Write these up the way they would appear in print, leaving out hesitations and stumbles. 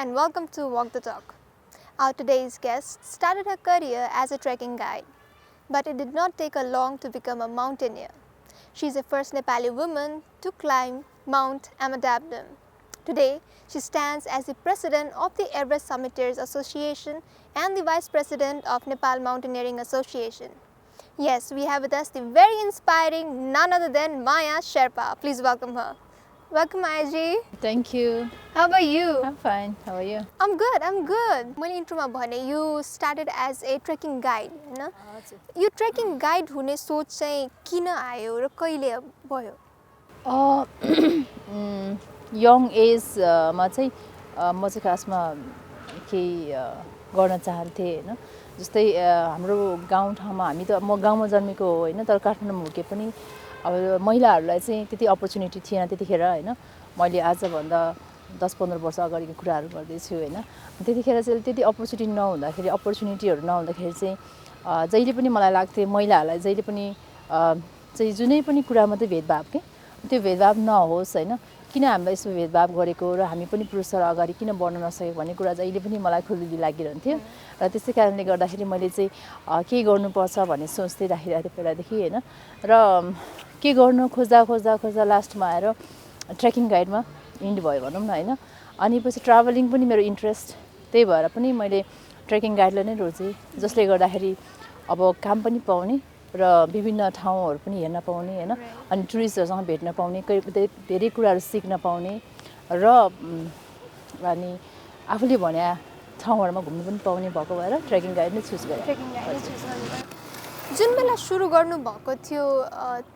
and welcome to Walk the Talk. Our today's guest started her career as a trekking guide, but it did not take her long to become a mountaineer. She is the first Nepali woman to climb Mount Amadabdam. Today, she stands as the president of the Everest Summiteers Association and the vice president of Nepal Mountaineering Association. Yes, we have with us the very inspiring none other than Maya Sherpa. Please welcome her. Welcome, Maya. Thank you. How about you? I'm fine. How are you? I'm good. मैले इन्ट्रोमा भने you started as a trekking guide, हैन? यो trekking guide हुने सोच चाहिँ किन आयो र कहिले भयो? यङ एजमा चाहिँ म चाहिँ खासमा केही गर्न चाहन्थेँ हैन। जस्तै हाम्रो गाउँठाउँमा हामी त म गाउँमा जन्मेको हो हैन, तर काठमाडौँमा हुर्के पनि अब महिलाहरूलाई चाहिँ त्यति अपर्च्युनिटी थिएन त्यतिखेर हैन। मैले आजभन्दा 10-15 वर्ष अगाडिको कुराहरू गर्दैछु हैन। त्यतिखेर चाहिँ त्यति अपर्च्युनिटीहरू नहुँदाखेरि चाहिँ जहिले पनि मलाई लाग्थ्यो महिलाहरूलाई जहिले पनि चाहिँ जुनै पनि कुरामा चाहिँ भेदभाव के त्यो भेदभाव नहोस् हैन। किन हामीलाई यसो भेदभाव गरेको र हामी पनि पुरुषहरू अगाडि किन बढ्न नसकेको भन्ने कुरा जहिले पनि मलाई खुल्ली लागिरहन्थ्यो र त्यसै कारणले गर्दाखेरि मैले चाहिँ के गर्नुपर्छ भन्ने सोच्दै राखिरहेको थिएँ पहिलादेखि हैन। र के गर्नु खोज्दा लास्टमा आएर ट्रेकिङ गाइडमा इन्ड भयो भनौँ न हैन। अनि पछि ट्राभलिङ पनि मेरो इन्ट्रेस्ट, त्यही भएर पनि मैले ट्रेकिङ गाइडलाई नै रोजेँ, जसले गर्दाखेरि अब काम पनि पाउने र विभिन्न ठाउँहरू पनि हेर्न पाउने हैन। अनि टुरिस्टहरूसँग भेट्न पाउने, धेरै कुराहरू सिक्न पाउने र अनि आफूले भने ठाउँहरूमा घुम्नु पनि पाउने भएको भएर ट्रेकिङ गाइड नै चुज गरेँ। जुन बेला सुरु गर्नु भएको थियो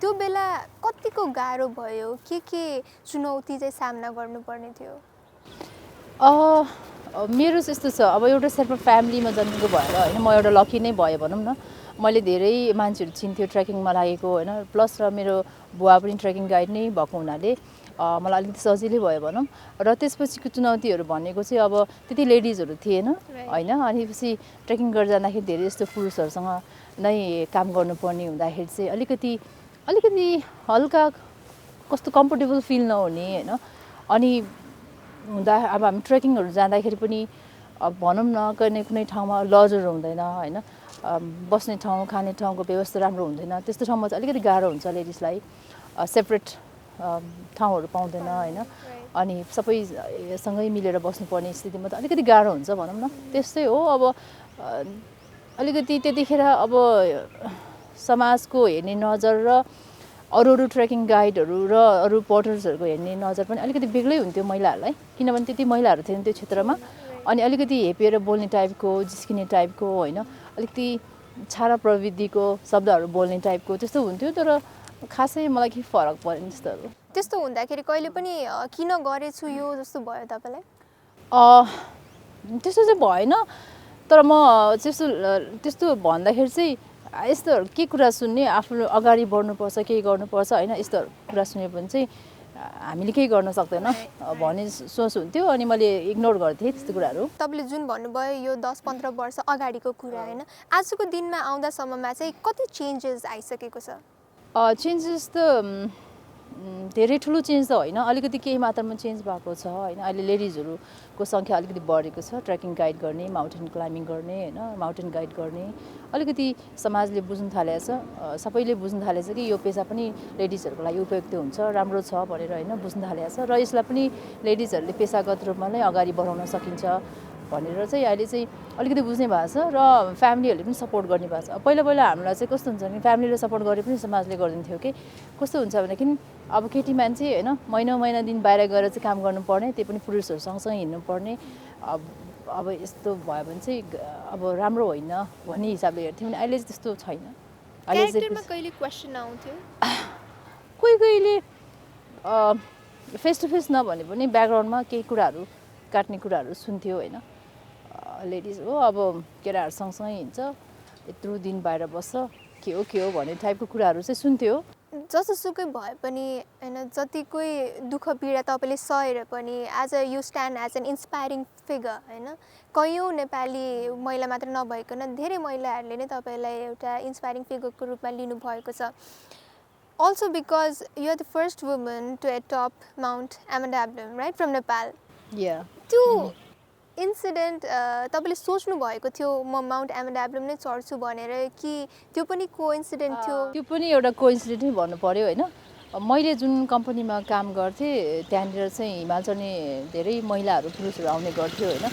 त्यो बेला कतिको गाह्रो भयो, के चुनौती चाहिँ सामना गर्नुपर्ने थियो? मेरो यस्तो छ, अब एउटा शेर्पा फ्यामिलीमा जन्मेको भएर हैन म एउटा लकी नै भयो भनौँ न। मैले धेरै मान्छेहरू चिन्थ्यो ट्रेकिङमा लागेको हैन, प्लस र मेरो बुवा पनि ट्रेकिङ गाइड नै भएको हुनाले मलाई अलिकति सजिलै भयो भनौँ। र त्यसपछिको चुनौतीहरू भनेको चाहिँ अब त्यति लेडिजहरू थिएन हैन। अनि पछि ट्रेकिङ गरेर जाँदाखेरि धेरै जस्तो पुरुषहरूसँग नै काम गर्नुपर्ने हुँदाखेरि चाहिँ अलिकति हल्का कस्तो कम्फर्टेबल फिल नहुने हैन। अनि हुँदा अब हामी ट्रेकिङहरू जाँदाखेरि पनि अब भनौँ न कुनै ठाउँमा लजहरू हुँदैन हैन, बस्ने ठाउँ खाने ठाउँको व्यवस्था राम्रो हुँदैन, त्यस्तो ठाउँमा चाहिँ अलिकति गाह्रो हुन्छ लेडिजलाई, सेपरेट ठाउँहरू पाउँदैन हैन। अनि सबैसँगै मिलेर बस्नुपर्ने स्थितिमा त अलिकति गाह्रो हुन्छ भनौँ न। त्यस्तै हो अब अलिकति त्यतिखेर अब समाजको हेर्ने नजर र अरू ट्रेकिङ गाइडहरू र अरू पोर्टर्सहरूको हेर्ने नजर पनि अलिकति बेग्लै हुन्थ्यो महिलाहरूलाई, किनभने त्यति महिलाहरू थिएन त्यो क्षेत्रमा। अनि अलिकति हेपेर बोल्ने टाइपको, जिस्किने टाइपको हैन, अलिकति छाडा प्रविधिको शब्दहरू बोल्ने टाइपको त्यस्तो हुन्थ्यो। तर खासै मलाई केही फरक परेन त्यस्तोहरू। त्यस्तो हुँदाखेरि कहिले पनि किन गरेछु यो जस्तो भयो तपाईँलाई? त्यस्तो चाहिँ भएन, तर म त्यस्तो भन्दाखेरि चाहिँ यस्तोहरू के कुरा सुन्ने, आफ्नो अगाडि बढ्नुपर्छ, केही गर्नुपर्छ हैन, यस्तोहरू कुरा सुन्यो भने चाहिँ हामीले केही गर्न सक्दैन भन्ने सोच हुन्थ्यो। अनि मैले इग्नोर गर्थेँ त्यस्तो कुराहरू। तपाईँले जुन भन्नुभयो यो 10-15 वर्ष अगाडिको कुरा हैन, आजको दिनमा आउँदासम्ममा चाहिँ कति चेन्जेस आइसकेको छ? चेन्जेस त धेरै ठुलो चेन्ज त होइन, अलिकति केही मात्रामा चेन्ज भएको छ हैन। अहिले लेडिजहरूको सङ्ख्या अलिकति बढेको छ, ट्रेकिङ गाइड गर्ने, माउन्टेन क्लाइम्बिङ गर्ने हैन, माउन्टेन गाइड गर्ने अलिकति समाजले बुझ्न थालेको छ, सबैले बुझ्न थालेको छ कि यो पेसा पनि लेडिजहरूको लागि उपयुक्त हुन्छ, राम्रो छ भनेर हैन बुझ्न थालेको छ। र यसलाई पनि लेडिजहरूले पेसागत रूपमा नै अगाडि बढाउन सकिन्छ भनेर चाहिँ अहिले चाहिँ अलिकति बुझ्ने भएको छ र फ्यामिलीहरूले पनि सपोर्ट गर्ने भएको छ। पहिला हामीलाई चाहिँ कस्तो हुन्छ भने फ्यामिलीले सपोर्ट गरे पनि समाजले गरिदिन्थ्यो कि कस्तो हुन्छ भनेदेखि अब केटी मान्छे हैन महिना दिन बाहिर गएर चाहिँ काम गर्नुपर्ने, त्यो पनि पुरुषहरू सँगसँगै हिँड्नुपर्ने, अब यस्तो भयो भने चाहिँ अब राम्रो होइन भन्ने हिसाबले हेर्थ्यौँ। भने अहिले चाहिँ त्यस्तो छैन। क्यारेक्टरमा कहिले क्वेसन आउँथ्यो? कहिले फेस टु फेस नभने पनि ब्याकग्राउन्डमा केही कुराहरू काट्ने कुराहरू सुन्थ्यो हैन। लेडिज हो अब केटाहरू सँगसँगै हिँड्छ, यत्रो दिन बाहिर बस्छ, के हो भन्ने टाइपको कुराहरू चाहिँ सुन्थ्यो। जसोसुकै भए पनि हैन, जतिकै दुःख पीडा तपाईँले सहेर पनि as you stand as an inspiring figure हैन। कयौँ नेपाली महिला मात्र नभइकन धेरै महिलाहरूले नै तपाईँलाई एउटा इन्सपायरिङ फिगरको रूपमा लिनुभएको छ। Also because you are the first woman to atop Mount Amadabdam, right, from Nepal. Yeah. त्यो इन्सिडेन्ट तपाईँले सोच्नु भएको थियो म माउन्ट एमेडाब्लम नै चढ्छु भनेर कि त्यो पनि कोइन्सिडेन्ट थियो? त्यो पनि एउटा कोइन्सिडेन्ट नै भन्नु पर्यो होइन। मैले जुन कम्पनीमा काम गर्थेँ त्यहाँनिर चाहिँ हिमाल चढ्ने धेरै महिलाहरू पुरुषहरू आउने गर्थ्यो होइन।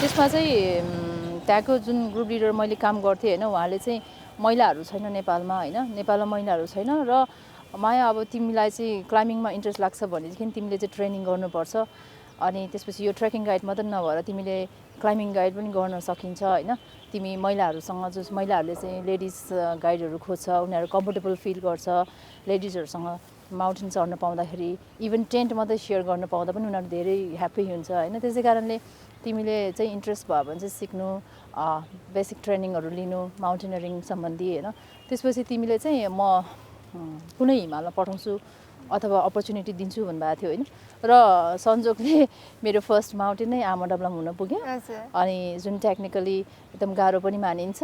त्यसमा चाहिँ त्यहाँको जुन ग्रुप लिडर मैले काम गर्थेँ होइन, उहाँले चाहिँ महिलाहरू छैन नेपालमा होइन, नेपालमा महिलाहरू छैन र माया अब तिमीलाई चाहिँ क्लाइम्बिङमा इन्ट्रेस्ट लाग्छ भनेदेखि तिमीले चाहिँ ट्रेनिङ गर्नुपर्छ, अनि त्यसपछि यो ट्रेकिङ गाइड मात्रै नभएर तिमीले क्लाइम्बिङ गाइड पनि गर्न सकिन्छ होइन। तिमी महिलाहरूसँग जो महिलाहरूले चाहिँ लेडिज गाइडहरू खोज्छ, उनीहरू कम्फर्टेबल फिल गर्छ लेडिजहरूसँग माउन्टेन चढ्न पाउँदाखेरि, इभन टेन्ट मात्रै सेयर गर्न पाउँदा पनि उनीहरू धेरै ह्याप्पी हुन्छ होइन। त्यसै कारणले तिमीले चाहिँ इन्ट्रेस्ट भयो भने चाहिँ सिक्नु, बेसिक ट्रेनिङहरू लिनु माउन्टेनरिङ सम्बन्धी होइन। त्यसपछि तिमीले चाहिँ म कुनै हिमालमा पठाउँछु अथवा अपर्च्युनिटी दिन्छु भन्नुभएको थियो होइन। र संजोगले मेरो फर्स्ट माउन्टेन नै आमाडब्लम हुन पुग्यो, अनि जुन टेक्निकली एकदम गाह्रो पनि मानिन्छ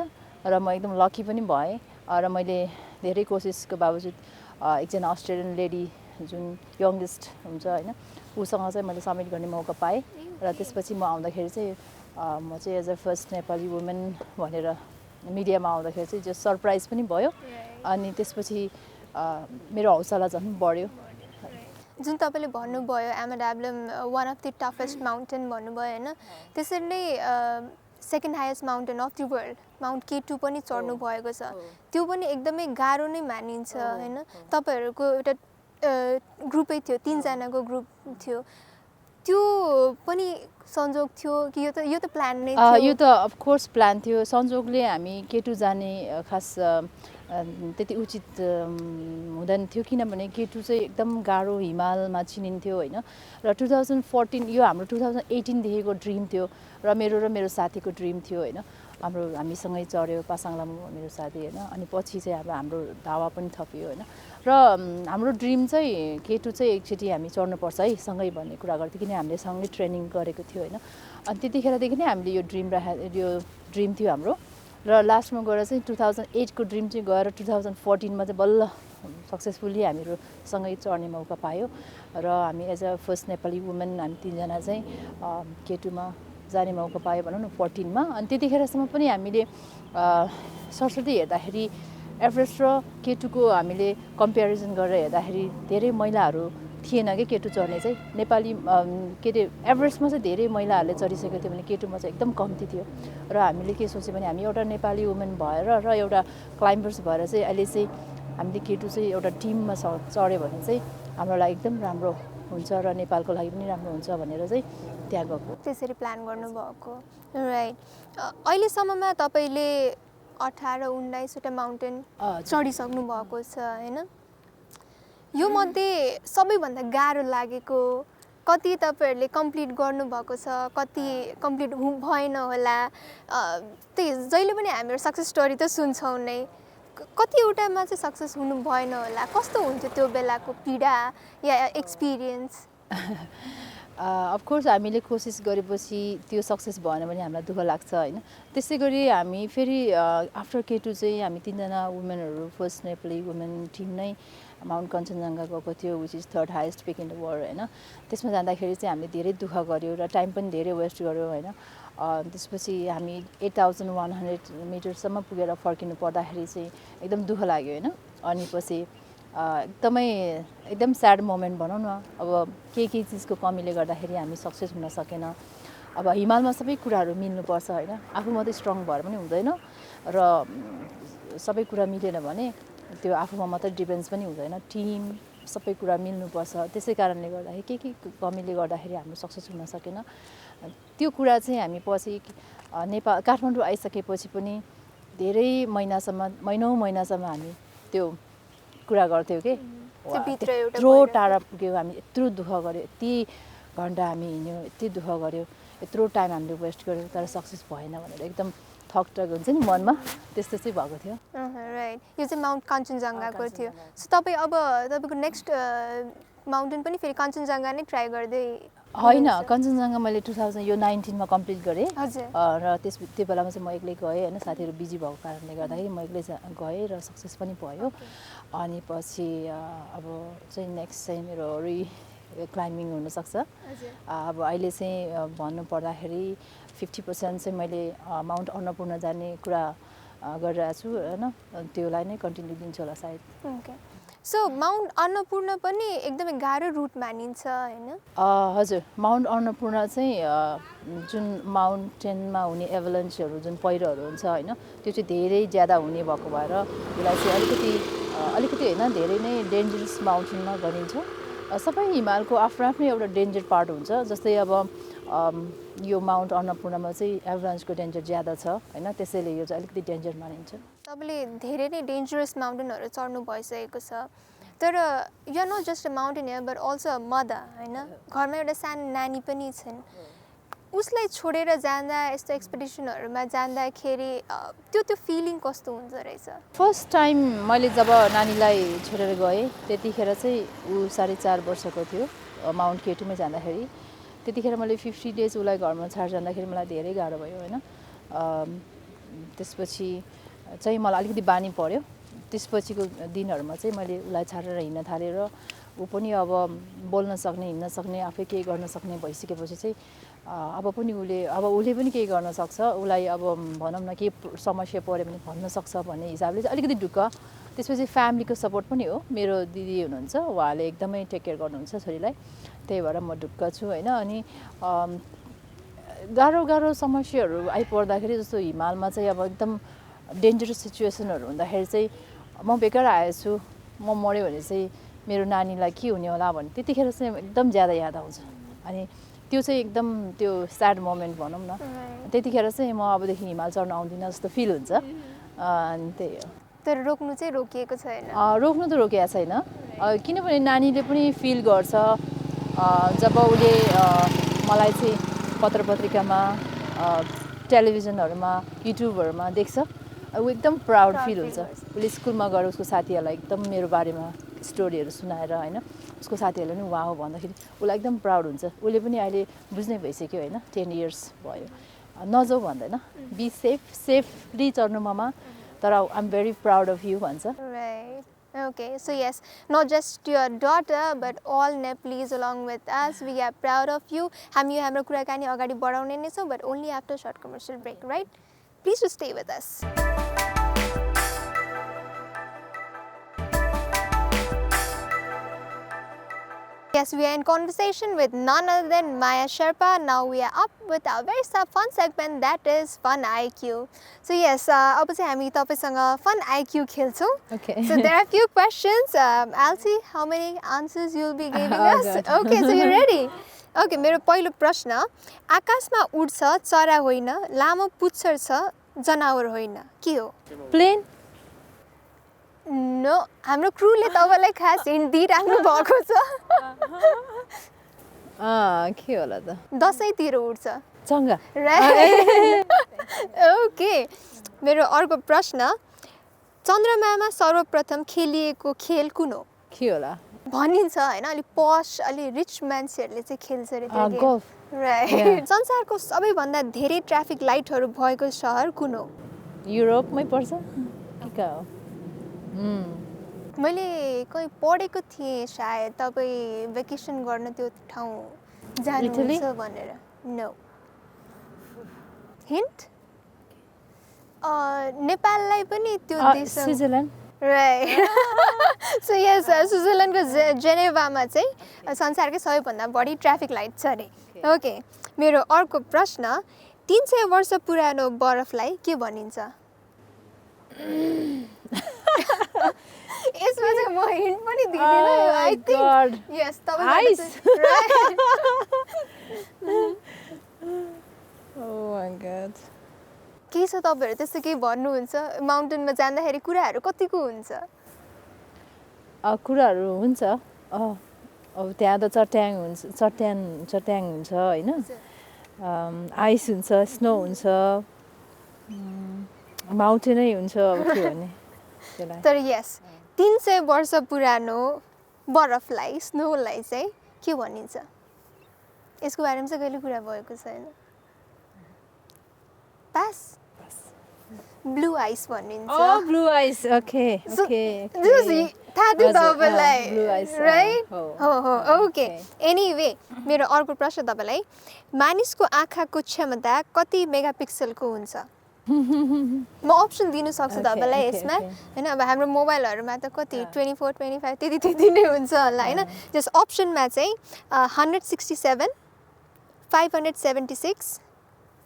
र म एकदम लकी पनि भएँ। र मैले धेरै कोसिसको बावजुद एकजना अस्ट्रेलियन लेडी जुन यङ्गेस्ट हुन्छ होइन, उसँग चाहिँ मैले समिट गर्ने मौका पाएँ। र त्यसपछि म आउँदाखेरि चाहिँ म चाहिँ as a first Nepali women भनेर मिडियामा आउँदाखेरि चाहिँ जो सरप्राइज पनि भयो, अनि त्यसपछि मेरो हौसला झन् बढ्यो। जुन तपाईँले भन्नुभयो Ama Dablam one of the toughest mountain भन्नुभयो होइन, त्यसरी नै second highest mountain of the world mount K2 पनि चढ्नु भएको छ। त्यो पनि एकदमै गाह्रो नै मानिन्छ होइन। तपाईँहरूको एउटा ग्रुपै थियो, 3 जनाको ग्रुप थियो, त्यो पनि संजोग थियो कि यो त प्लान नै थियो? यो त अफकोर्स प्लान थियो। संजोगले हामी K2 जाने खास त्यति उचित हुँदैन थियो, किनभने K2 चाहिँ एकदम गाह्रो हिमालमा चिनिन्थ्यो होइन। र 2014 यो हाम्रो 2018देखिको ड्रिम थियो र मेरो साथीको ड्रिम थियो होइन। हामीसँगै चढ्यो पासाङ लामु मेरो साथी होइन, अनि पछि चाहिँ अब हाम्रो दावा पनि थपियो होइन। र हाम्रो ड्रिम चाहिँ K2 चाहिँ एकचोटि हामी चढ्नुपर्छ है सँगै भन्ने कुरा गर्थ्यो, किन हामीले सँगै ट्रेनिङ गरेको थियो होइन। अनि त्यतिखेरदेखि नै हामीले यो ड्रिम थियो हाम्रो। र लास्टमा गएर चाहिँ 2008 को ड्रिम चाहिँ गएर 2014मा चाहिँ बल्ल सक्सेसफुल्ली हामीहरू सँगै चढ्ने मौका पायो। र हामी as a first Nepali women हामी 3 जना चाहिँ K2मा जाने मौका पायो भनौँ न 14मा। अनि त्यतिखेरसम्म पनि हामीले सरस्वती हेर्दाखेरि एभरेस्ट र K2 को हामीले कम्पेरिजन गरेर हेर्दाखेरि धेरै महिलाहरू थिएन कि K2 चढ्ने चाहिँ। नेपाली के अरे एभरेस्टमा चाहिँ धेरै महिलाहरूले चढिसकेको थियो भने K2मा चाहिँ एकदम कम्ती थियो। र हामीले के सोच्यो भने हामी एउटा नेपाली वुमेन भएर र एउटा क्लाइम्बर्स भएर चाहिँ अहिले चाहिँ हामीले K2 चाहिँ एउटा टिममा चढ्यो भने चाहिँ हाम्रो लागि एकदम राम्रो हुन्छ र नेपालको लागि पनि राम्रो हुन्छ भनेर चाहिँ त्यहाँ गएको। त्यसरी प्लान गर्नुभएको, राइट। अहिलेसम्ममा तपाईँले 18-19वटा माउन्टेन चढिसक्नु भएको छ होइन। यो मध्ये सबैभन्दा गाह्रो लागेको कति तपाईँहरूले कम्प्लिट गर्नुभएको छ, कति कम्प्लिट भएन होला, त्यही जहिले पनि हामीहरू सक्सेस स्टोरी त सुन्छौँ नै, कतिवटामा चाहिँ सक्सेस हुनु भएन होला, कस्तो हुन्थ्यो त्यो बेलाको पीडा या एक्सपिरियन्स? अफकोर्स हामीले कोसिस गरेपछि त्यो सक्सेस भएन भने हामीलाई दुःख लाग्छ होइन। त्यसै गरी हामी फेरि आफ्टर K2 चाहिँ हामी 3 जना वुमेनहरू फर्स्ट नेपाली वुमेन टिम नै माउन्ट कञ्चनजङ्घा गएको थियो, which is 3rd highest pick in the world होइन। त्यसमा जाँदाखेरि चाहिँ हामीले धेरै दुःख गऱ्यौँ र टाइम पनि धेरै वेस्ट गऱ्यौँ होइन। त्यसपछि हामी 8100 मिटरसम्म पुगेर फर्किनु पर्दाखेरि चाहिँ एकदम दुःख लाग्यो होइन। अनि पछि एकदम स्याड मोमेन्ट भनौँ न। अब के चिजको कमीले गर्दाखेरि हामी सक्सेस हुन सकेन। अब हिमालमा सबै कुराहरू मिल्नुपर्छ होइन, आफू मात्रै स्ट्रङ भएर पनि हुँदैन र सबै कुरा मिलेन भने त्यो आफूमा मात्रै डिपेन्ड्स पनि हुँदैन, टिम सबै कुरा मिल्नुपर्छ। त्यसै कारणले गर्दाखेरि के कमीले गर्दाखेरि हाम्रो सक्सेस हुन सकेन। त्यो कुरा चाहिँ हामी पछि काठमाडौँ आइसकेपछि पनि धेरै महिनौँ महिनासम्म हामी त्यो कुरा गर्थ्यौँ कि यत्रो टाढा पुग्यौँ हामी, यत्रो दुःख गऱ्यौँ, यति घन्टा हामी हिँड्यौँ, यति दुःख गऱ्यौँ, यत्रो टाइम हामीले वेस्ट गऱ्यौँ तर सक्सेस भएन भनेर एकदम थकटक हुन्छ नि मनमा, त्यस्तो चाहिँ भएको थियो। राइट। यो चाहिँ माउन्ट कञ्चनजङ्घाको थियो। सो तपाईँ अब तपाईँको नेक्स्ट माउन्टेन पनि फेरि कञ्चनजङ्घा नै ट्राई गर्दै? होइन, कञ्चनजङ्घा मैले 2019मा कम्प्लिट गरेँ र त्यो बेलामा चाहिँ म एक्लै गएँ होइन, साथीहरू बिजी भएको कारणले गर्दाखेरि म एक्लै गएँ र सक्सेस पनि भयो। अनि पछि अब चाहिँ नेक्स्ट चाहिँ मेरो क्लाइम्बिङ हुनसक्छ। अब अहिले चाहिँ भन्नुपर्दाखेरि 50% चाहिँ मैले माउन्ट अन्नपूर्ण जाने कुरा गरिरहेको छु होइन, त्योलाई नै कन्टिन्यू दिन्छु होला सायद। ओके, सो माउन्ट अन्नपूर्ण पनि एकदमै गाह्रो रुट मानिन्छ होइन? हजुर, माउन्ट अन्नपूर्ण चाहिँ जुन माउन्टेनमा हुने एभलन्चहरू जुन पहिरोहरू हुन्छ होइन, त्यो चाहिँ धेरै ज्यादा हुने भएको भएर यसलाई चाहिँ अलिकति होइन धेरै नै डेन्जरस माउन्टेनमा गनिन्छ। सबै हिमालको आफ्नो आफ्नै एउटा डेन्जर पार्ट हुन्छ। जस्तै अब यो माउन्ट अन्नपूर्णमा चाहिँ एभलान्चको डेन्जर ज्यादा छ होइन, त्यसैले यो चाहिँ अलिकति डेन्जर मानिन्छ। तपाईँले धेरै नै डेन्जरस माउन्टेनहरू चढ्नु भइसकेको छ, तर you are not just a mountaineer but also a mother होइन, घरमा एउटा सानो नानी पनि छन्, उसलाई छोडेर जाँदा यस्तो एक्सपिडिसनहरूमा जाँदाखेरि त्यो फिलिङ कस्तो हुन्छ रहेछ? फर्स्ट टाइम मैले जब नानीलाई छोडेर गएँ त्यतिखेर चाहिँ ऊ 4.5 वर्षको थियो, माउन्ट केटुमै जाँदाखेरि। त्यतिखेर मैले 50 डेज उसलाई घरमा छाडेर जाँदाखेरि मलाई धेरै गाह्रो भयो होइन। त्यसपछि चाहिँ मलाई अलिकति बानी पर्यो। त्यसपछिको दिनहरूमा चाहिँ मैले उसलाई छाडेर हिँड्न थालेर ऊ पनि अब बोल्न सक्ने, हिँड्न सक्ने, आफै केही गर्न सक्ने भइसकेपछि चाहिँ अब उसले पनि केही गर्न सक्छ, उसलाई अब भनौँ न केही समस्या पऱ्यो भने भन्न सक्छ भन्ने हिसाबले चाहिँ अलिकति ढुक्क। त्यसपछि फ्यामिलीको सपोर्ट पनि हो, मेरो दिदी हुनुहुन्छ, उहाँले एकदमै टेक केयर गर्नुहुन्छ छोरीलाई, त्यही भएर म ढुक्क छु होइन। अनि गाह्रो समस्याहरू आइपर्दाखेरि जस्तो हिमालमा चाहिँ अब एकदम डेन्जरस सिचुएसनहरू हुँदाखेरि चाहिँ म बेकार आएछु, म मऱ्यो भने चाहिँ मेरो नानीलाई के हुने होला भने त्यतिखेर चाहिँ एकदम ज्यादा याद आउँछ। अनि त्यो चाहिँ एकदम त्यो स्याड मोमेन्ट भनौँ न, त्यतिखेर चाहिँ म अबदेखि हिमाल चढ्न आउँदिनँ जस्तो फिल हुन्छ। अनि त्यही हो। तर रोक्नु चाहिँ रोकिएको छैन? रोक्नु त रोकिएको छैन, किनभने नानीले पनि फिल गर्छ जब उसले मलाई चाहिँ पत्र पत्रिकामा, टेलिभिजनहरूमा, युट्युबहरूमा देख्छ, ऊ एकदम प्राउड फिल हुन्छ। उसले स्कुलमा गएर उसको साथीहरूलाई एकदम मेरो बारेमा स्टोरीहरू सुनाएर होइन, उसको साथीहरूले पनि वाह भन्दाखेरि उसलाई एकदम प्राउड हुन्छ। उसले पनि अहिले बुझ्नै भइसक्यो होइन, 10 इयर्स भयो, नजाऊ भन्दैन, बी सेफली चढ्नु ममा, तर I am very proud of you भन्छ। Right. Okay, so yes, not just your daughter but all Nepalese along with us, we are proud of you. हामी हाम्रो कुराकानी अगाडि बढाउने नै छौँ, but only after a short commercial break, right? Please do stay with us. Yes, we are in conversation with none other than Maya Sherpa. Now we are up with our very fun segment, that is Fun IQ. So yes, अब चाहिँ हामी तपाईसँग Fun IQ खेल्छौँ. Okay. So there are a few questions. I'll see how many answers you'll be giving us. God. Okay, so you're ready? Okay, मेरो पहिलो प्रश्न, आकाशमा उड्छ चरा होइन, लामो पुच्छर छ जनावर होइन, के हो? प्लेन? नो, हाम्रो क्रूले तपाईँलाई खास हिन्ट दिइराख्नु भएको छ। के होला त? दसैँतिर उड्छ। चङ्गा? राइट। ओके, मेरो अर्को प्रश्न, चन्द्रमामा सर्वप्रथम खेलिएको खेल कुन हो? के होला? भनिन्छ होइन, अलि पस, अलि रिच मान्छेहरूले चाहिँ खेल्छ अरे त्यो गेम। गोल्फ? राइट। संसारको सबैभन्दा धेरै ट्राफिक लाइटहरू भएको सहर कुन हो? युरोपमै पर्छ के हो? मैले कहीँ पढेको थिएँ सायद तपाईँ भेकेसन गर्न त्यो ठाउँ जानुहुन्छ भनेर। नो। हिन्ट? नेपाललाई पनि त्यो देश। स्विजरल्यान्ड? राइट। सो यस, स्विजरल्यान्डको जेनेभामा चाहिँ संसारकै सबैभन्दा बढी ट्राफिक लाइट छ अरे। ओके, मेरो अर्को प्रश्न, 300 वर्ष पुरानो बरफलाई के भनिन्छ? यसमा चाहिँ म हिन्ट पनि दिदिनँ। I think yes, ice? Oh my God. के छ तपाईँहरू त्यस्तो केही भन्नुहुन्छ? माउन्टेनमा जाँदाखेरि कुराहरू कतिको हुन्छ? कुराहरू हुन्छ, अब त्यहाँ त चट्याङ हुन्छ होइन, आइस हुन्छ, स्नो हुन्छ, माउन्टेनै हुन्छ, अब के भन्ने त्यसलाई। तर यस, 300 वर्ष पुरानो बरफलाई, स्नोलाई चाहिँ के भनिन्छ? यसको बारेमा चाहिँ कहिले कुरा भएको छैन। पास? ब्लू आइस भनिन्छ ब्लू आइस ओके ओके थाहा थियो तपाईँलाई blue eyes, राइट हो। हो हो ओके एनिवे मेरो अर्को प्रश्न तपाईँलाई मानिसको आँखाको क्षमता कति मेगापिक्सलको हुन्छ म अप्सन दिनु सक्छु Okay, तपाईँलाई okay, यसमा okay. होइन अब हाम्रो मोबाइलहरूमा त कति 24 25 त्यति नै हुन्छ होला होइन जस अप्सनमा चाहिँ 167 576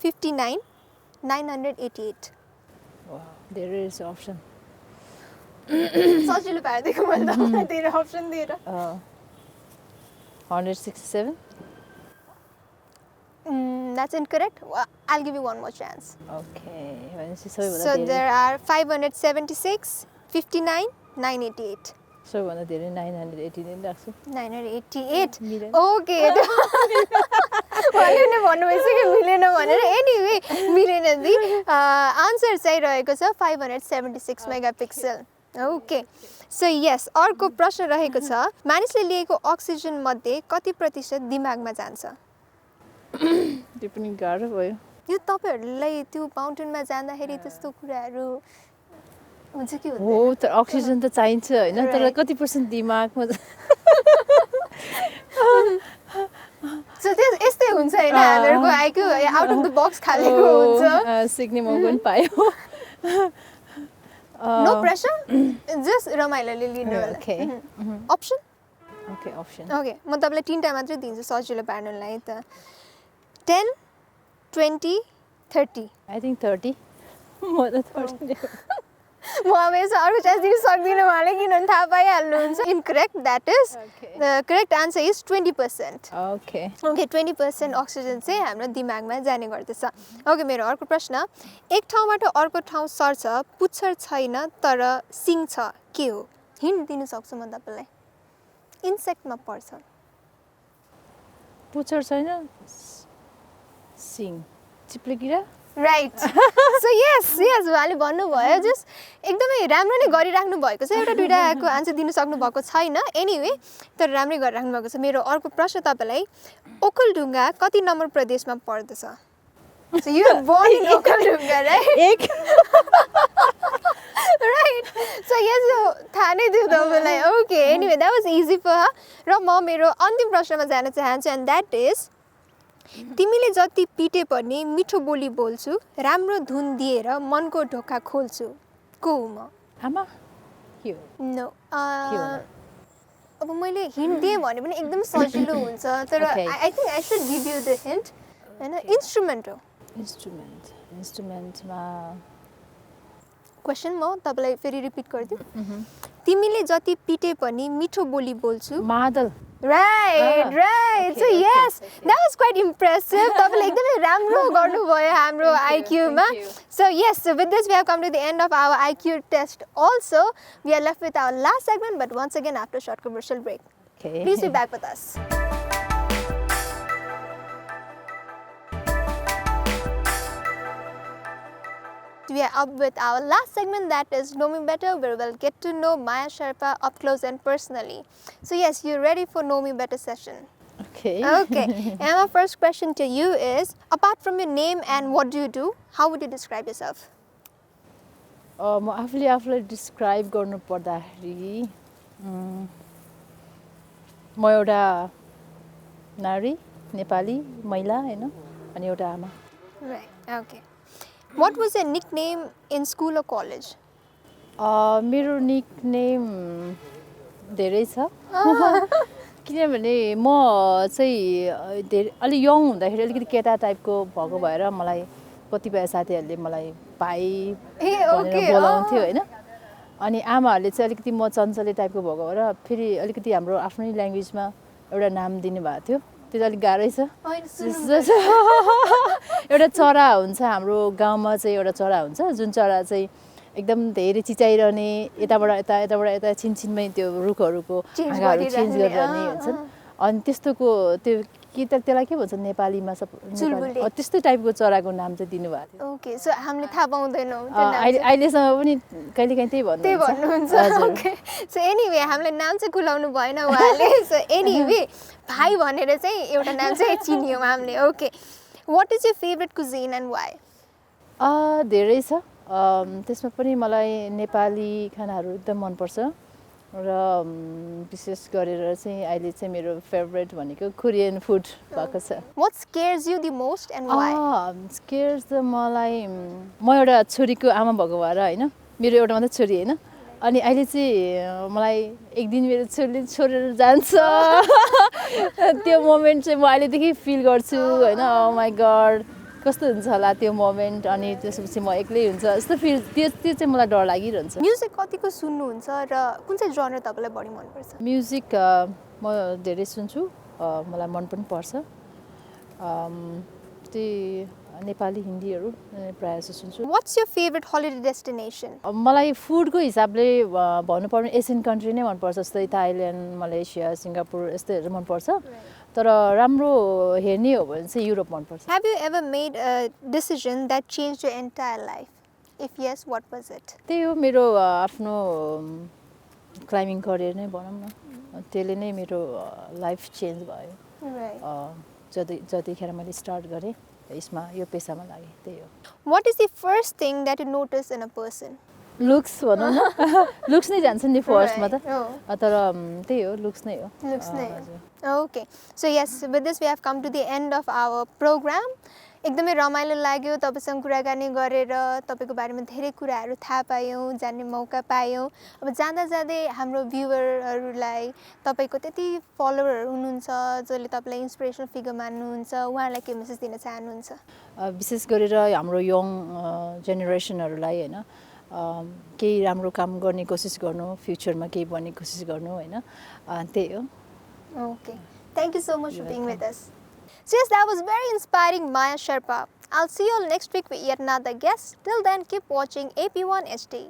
59 988 there is option सजिलो पारिदिएको मैले तपाईँलाई धेरै अप्सन दिएर 167 That's incorrect. I'll give you one more chance. okay भनेपछि सबैभन्दा So धेरै there are 576, 59, 988. सबैभन्दा धेरै 980 नै राख्छु 988. मिलेन। Okay. उहाँले भन्नु भइसक्यो मिलेन भनेर एनिवे मिलेन दि आन्सर चाहिँ रहेको छ 576 मेगापिक्सल ओके सो यस अर्को प्रश्न रहेको छ मानिसले लिएको अक्सिजन मध्ये कति प्रतिशत दिमागमा जान्छ त्यो पनि गाह्रो भयो यो तपाईँहरूलाई त्यो माउन्टेनमा जाँदाखेरि त्यस्तो कुराहरू हुन्छ कि हुँदैन हो तर अक्सिजन त चाहिन्छ होइन तर Right. कति पर्सेन्ट दिमागमा सो त्यस यस्तै हुन्छ होइन हामीहरूको IQ out of the box खालेको हुन्छ सिक्ने मौका पनि पायो नो प्रेसर जस्ट रमाइलोले लिनु होला okay option okay option okay म तपाईँलाई तिनवटा मात्रै दिन्छु सजिलो पार्नुलाई त 10 20 30 आई थिङ्क 30 म त 30 म अब यसो अर्को चान्स दिनु सक्दिनँ उहाँले किनभने थाहा पाइहाल्नुहुन्छ incorrect that is Okay. The correct answer is 20%. Okay okay 20% oxygen चाहिँ हाम्रो दिमागमा जाने गर्दछ ओके मेरो अर्को प्रश्न एक ठाउँबाट अर्को ठाउँ सर्छ पुच्छर छैन तर सिङ छ के हो हिन्ट दिनु सक्छु म तपाईँलाई इन्सेक्टमा पर्छ पुच्छर छैन सिङ चिप्लेकिरा राइट सो यस यस उहाँले भन्नुभयो जस्ट एकदमै राम्रो नै गरिराख्नु भएको छ एउटा दुइटाको आन्सर दिनु सक्नु भएको छैन एनिवे तर राम्रै गरिराख्नु भएको छ मेरो अर्को प्रश्न तपाईँलाई ओखलढुङ्गा कति नम्बर प्रदेशमा पर्दछ so you born in Okhaldhunga right एक राइट सो यस थाहा नै थियो तपाईँलाई okay anyway that was easy for र म मेरो अन्तिम प्रश्नमा जान चाहन्छु एन्ड द्याट इज तिमीले जति पिटे पनि मिठो बोली बोल्छु राम्रो धुन दिएर मनको ढोका खोल्छु को हो म आमा के हो नो होला? अब मैले हिन्ट दिएँ भने पनि एकदम सजिलो हुन्छ तर Okay. I think I should give you the hint होइन इन्स्ट्रुमेन्ट हो इन्स्ट्रुमेन्टमा क्वेसन म तपाईँलाई फेरि रिपिट गरिदिउँ तिमीले जति पिटे पनि मिठो बोली बोल्छु मादल right right so yes that was quite impressive तपाईँले एकदमै राम्रो गर्नुभयो हाम्रो आइक्यूमा so yes with this we have come to the end of our IQ test also we are left with our last segment but once again after short commercial break Okay. Please be back with us We are up with our last segment that is Know Me Better where we'll get to know Maya Sharpa up close and personally. So yes, you're ready for Know Me Better session. Okay. Okay, and our first question to you is, apart from your name and what do you do, how would you describe yourself? म आफूले आफूलाई describe गर्नु पर्दाखेरि म एउटा नारी नेपाली महिला हैन अनि एउटा आमा Right, okay. What was your nickname in school or college? मेरो निकनेम धेरै छ किनभने म चाहिँ धेरै अलि यङ हुँदाखेरि अलिकति केटा टाइपको भएको भएर मलाई कतिपय साथीहरूले मलाई भाइ भनेर बोलाउँथ्यो हैन अनि आमाहरूले चाहिँ अलिकति म चञ्चले टाइपको भएको भएर फेरि अलिकति हाम्रो आफ्नै ल्याङ्ग्वेजमा एउटा नाम दिनुभएको थियो त्यो चाहिँ अलिक गाह्रै छ एउटा चरा हुन्छ हाम्रो गाउँमा चाहिँ एउटा चरा हुन्छ जुन चरा चाहिँ एकदम धेरै चिचाइरहने यताबाट यता यताबाट यता छिनछिनमै त्यो रुखहरूको हाँगाहरू चेन्ज गरिरहने हुन्छन् अनि त्यस्तोको त्यो के त त्यसलाई के भन्छ नेपालीमा सब त्यस्तै टाइपको चराको नाम चाहिँ दिनुभएको थियो ओके सो हामीले थाहा पाउँदैनौँ अहिलेसम्म पनि कहिलेकाहीँ त्यही भन्नुहुन्छ ओके सो एनिवे हामीलाई नाम चाहिँ खुलाउनु भएन उहाँले सो एनिवे भाइ भनेर चाहिँ एउटा नाम चाहिँ चिनियौँ हामीले okay what is your favourite cuisine and why धेरै छ त्यसमा पनि मलाई नेपाली खानाहरू एकदम मनपर्छ र विशेष गरेर चाहिँ अहिले चाहिँ मेरो फेभरेट भनेको कोरियन फुड भएको छ। What scares you the most and why? Scares त मलाई म एउटा छोरीको आमा भएको भएर होइन, मेरो एउटा मात्रै छोरी होइन, अनि अहिले चाहिँ मलाई एक दिन मेरो छोरीले छोडेर जान्छ त्यो मोमेन्ट चाहिँ म अहिलेदेखि फिल गर्छु होइन। ओ माई गड कस्तो हुन्छ होला त्यो मोमेन्ट, अनि त्यसपछि म एक्लै हुन्छ जस्तो फिल, त्यो चाहिँ मलाई डर लागिरहन्छ। म्युजिक कतिको सुन्नुहुन्छ र कुन चाहिँ जनर तपाईँलाई बढी मनपर्छ? म्युजिक म धेरै सुन्छु, मलाई मन पनि पर्छ। त्यही नेपाली हिन्दीहरू प्रायः जस्तो सुन्छु। What's your favorite holiday destination? मलाई फुडको हिसाबले भन्नुपर्ने एसियन कन्ट्री नै मनपर्छ, जस्तै थाइल्यान्ड, मलेसिया, सिङ्गापुर यस्तैहरू मनपर्छ। तर राम्रो हेर्ने हो भने चाहिँ युरोप मनपर्छ। Have you ever made a decision that changed your entire life? If yes, what was it? त्यही हो मेरो आफ्नो क्लाइम्बिङ करियर नै भनौँ न, त्यसले नै मेरो लाइफ चेन्ज भयो। Right. जतिखेर मैले स्टार्ट गरेँ यसमा, यो पेसामा लागेँ, त्यही हो। What is the first thing that you notice in a person? Looks भनौँ न, लुक्स नै जान्छ नि फर्स्टमा त, Oh. तर त्यही हो, लुक्स नै हो। Looks nice. हजुर। Okay. So yes, with this we have come to the end of our program. एकदमै रमाइलो लाग्यो तपाईसँग कुराकानी गरेर, तपाईको बारेमा धेरै कुराहरू थाहा पायौँ, जान्ने मौका पायौँ। अब जाँदा जाँदै हाम्रो भ्युवरहरूलाई तपाईको त्यति फलोवरहरू हुनुहुन्छ जसले तपाईलाई इन्स्पिरेसनल फिगर मान्नुहुन्छ, उहाँहरूलाई के मेसेज दिन चाहनुहुन्छ? विशेष गरेर हाम्रो यङ जेनेरेसनहरूलाई होइन, केही राम्रो काम गर्ने कोसिस गर्नु, फ्युचरमा केही बन्ने कोसिस गर्नु होइन, त्यही हो। Okay. Thank you so much for being with us. So yes, that was very inspiring, Maya Sherpa. I'll see you all next week with yet another guest. Till then, keep watching AP1 HD.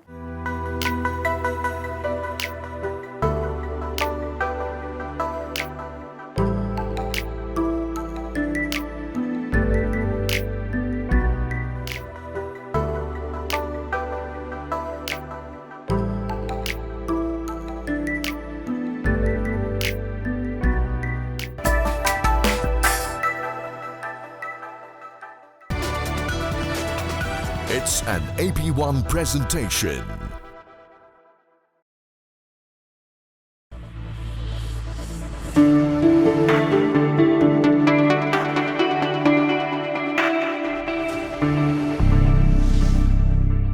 It's an AP1 presentation.